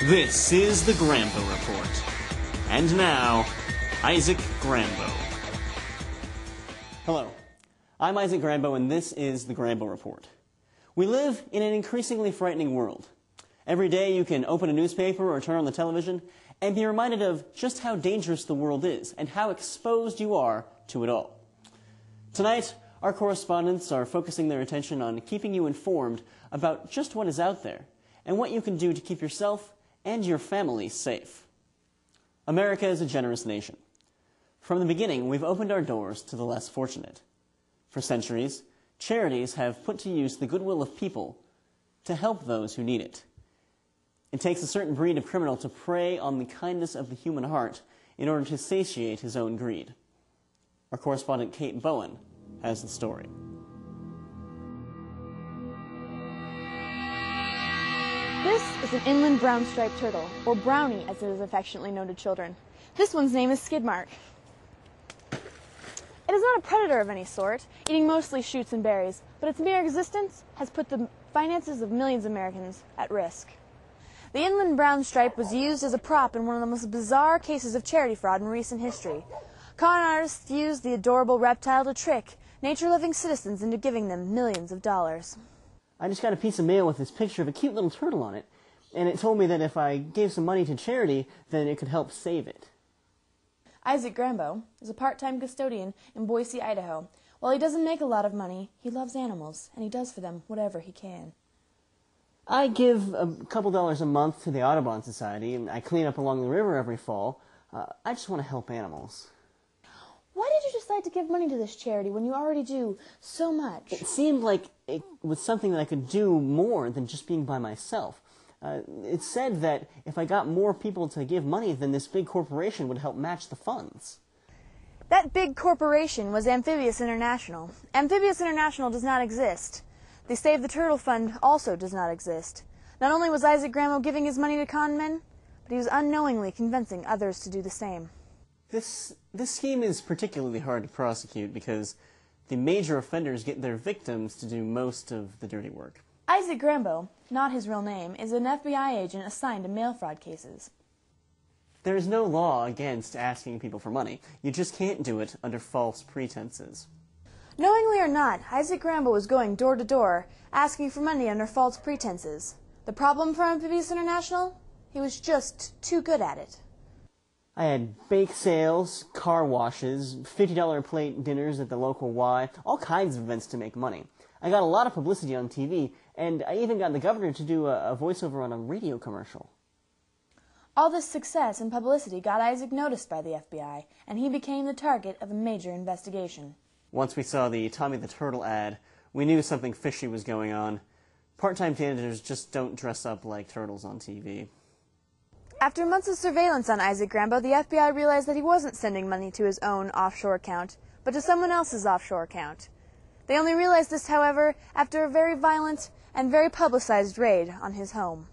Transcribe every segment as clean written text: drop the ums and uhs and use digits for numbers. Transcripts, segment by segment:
This is the Grambo Report. And now, Isaac Grambo. Hello, I'm Isaac Grambo, and this is the Grambo Report. We live in an increasingly frightening world. Every day you can open a newspaper or turn on the television and be reminded of just how dangerous the world is and how exposed you are to it all. Tonight, our correspondents are focusing their attention on keeping you informed about just what is out there and what you can do to keep yourself and your family safe. America is a generous nation. From the beginning, we've opened our doors to the less fortunate. For centuries, charities have put to use the goodwill of people to help those who need it. It takes a certain breed of criminal to prey on the kindness of the human heart in order to satiate his own greed. Our correspondent Kate Bowen has the story. This is an inland brown-striped turtle, or brownie as it is affectionately known to children. This one's name is Skidmark. It is not a predator of any sort, eating mostly shoots and berries, but its mere existence has put the finances of millions of Americans at risk. The inland brown stripe was used as a prop in one of the most bizarre cases of charity fraud in recent history. Con artists used the adorable reptile to trick nature-loving citizens into giving them millions of dollars. I just got a piece of mail with this picture of a cute little turtle on it, and it told me that if I gave some money to charity, then it could help save it. Isaac Grambo is a part-time custodian in Boise, Idaho. While he doesn't make a lot of money, he loves animals, and he does for them whatever he can. I give a couple dollars a month to the Audubon Society, and I clean up along the river every fall. I just want to help animals. Why did you decide to give money to this charity when you already do so much? It seemed like it was something that I could do more than just being by myself. It said that if I got more people to give money, then this big corporation would help match the funds. That big corporation was Amphibious International. Amphibious International does not exist. The Save the Turtle Fund also does not exist. Not only was Isaac Grambo giving his money to con men, but he was unknowingly convincing others to do the same. This scheme is particularly hard to prosecute because the major offenders get their victims to do most of the dirty work. Isaac Grambo, not his real name, is an FBI agent assigned to mail fraud cases. There is no law against asking people for money. You just can't do it under false pretenses. Knowingly or not, Isaac Grambo was going door to door, asking for money under false pretenses. The problem for Amphibious International? He was just too good at it. I had bake sales, car washes, $50 a plate dinners at the local Y, all kinds of events to make money. I got a lot of publicity on TV, and I even got the governor to do a voiceover on a radio commercial. All this success and publicity got Isaac noticed by the FBI, and he became the target of a major investigation. Once we saw the Tommy the Turtle ad, we knew something fishy was going on. Part-time teenagers just don't dress up like turtles on TV. After months of surveillance on Isaac Grambo, the FBI realized that he wasn't sending money to his own offshore account, but to someone else's offshore account. They only realized this, however, after a very violent and very publicized raid on his home.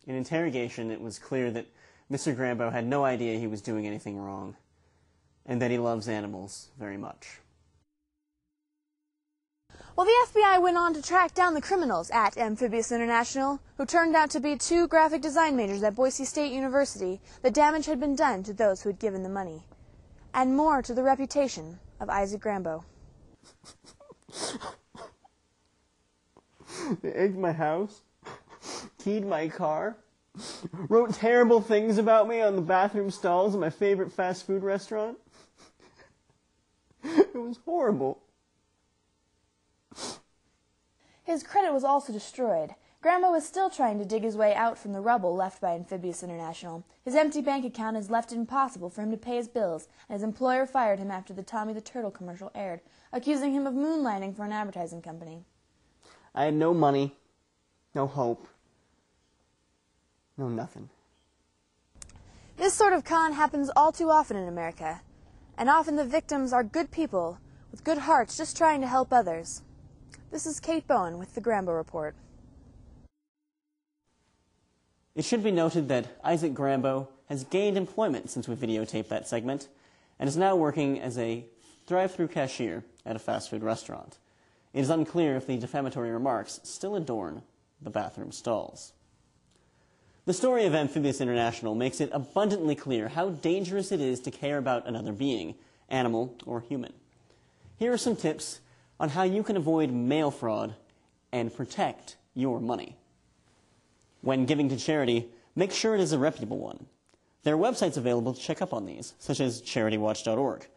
In interrogation, it was clear that Mr. Grambo had no idea he was doing anything wrong, and that he loves animals very much. Well, the FBI went on to track down the criminals at Amphibious International, who turned out to be two graphic design majors at Boise State University. The damage had been done to those who had given the money, and more to the reputation of Isaac Grambo. They egged my house, keyed my car, wrote terrible things about me on the bathroom stalls of my favorite fast food restaurant. It was horrible. His credit was also destroyed. Grambo was still trying to dig his way out from the rubble left by Amphibious International. His empty bank account has left it impossible for him to pay his bills, and his employer fired him after the Tommy the Turtle commercial aired, accusing him of moonlighting for an advertising company. I had no money, no hope, no nothing. This sort of con happens all too often in America, and often the victims are good people with good hearts just trying to help others. This is Kate Bowen with the Grambo Report. It should be noted that Isaac Grambo has gained employment since we videotaped that segment, and is now working as a drive-through cashier at a fast food restaurant. It is unclear if the defamatory remarks still adorn the bathroom stalls. The story of Amphibious International makes it abundantly clear how dangerous it is to care about another being, animal or human. Here are some tips on how you can avoid mail fraud and protect your money. When giving to charity, make sure it is a reputable one. There are websites available to check up on these, such as CharityWatch.org.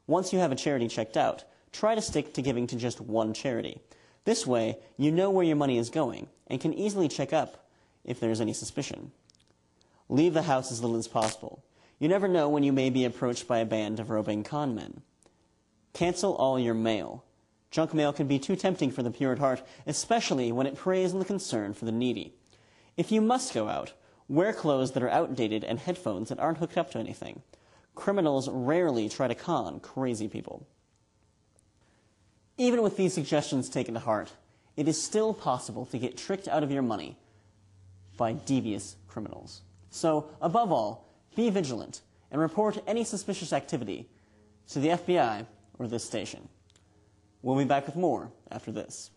Once you have a charity checked out, try to stick to giving to just one charity. This way, you know where your money is going and can easily check up if there is any suspicion. Leave the house as little as possible. You never know when you may be approached by a band of roving con men. Cancel all your mail. Junk mail can be too tempting for the pure at heart, especially when it preys on the concern for the needy. If you must go out, wear clothes that are outdated and headphones that aren't hooked up to anything. Criminals rarely try to con crazy people. Even with these suggestions taken to heart, it is still possible to get tricked out of your money by devious criminals. So, above all, be vigilant and report any suspicious activity to the FBI or this station. We'll be back with more after this.